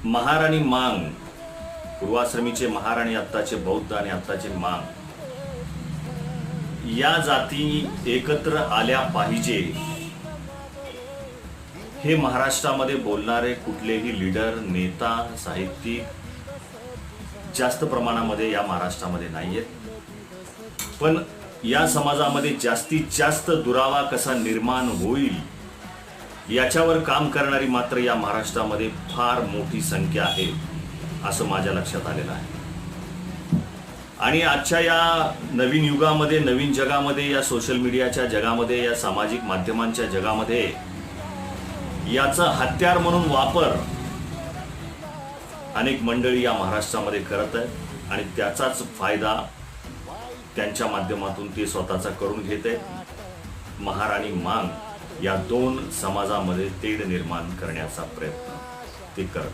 महाराणी मांग, पूर्वाश्रमीचे महार आणि आत्ताचे बौद्ध आणि आत्ताचे मांग, या जाती एकत्र आल्या पाहिजे हे महाराष्ट्रामध्ये बोलणारे कुठलेही लीडर, नेता, साहित्यिक जास्त प्रमाणामध्ये या महाराष्ट्रामध्ये नाहीयेत. पण या समाजामध्ये जास्तीत जास्त दुरावा कसा निर्माण होईल याच्यावर काम करणारी मात्र या महाराष्ट्रामध्ये फार मोठी संख्या आहे असं माझ्या लक्षात आलेलं आहे. आणि आजच्या या नवीन युगामध्ये, नवीन जगामध्ये, या सोशल मीडियाच्या जगामध्ये, या सामाजिक माध्यमांच्या जगामध्ये याचा हत्यार म्हणून वापर अनेक मंडळी या महाराष्ट्रामध्ये करत आहेत आणि त्याचाच फायदा त्यांच्या माध्यमातून ते स्वतःचा करून घेत आहेत. महार आणि मांग या दोन समाजामध्ये तेढ निर्माण करण्याचा प्रयत्न ते करत आहेत.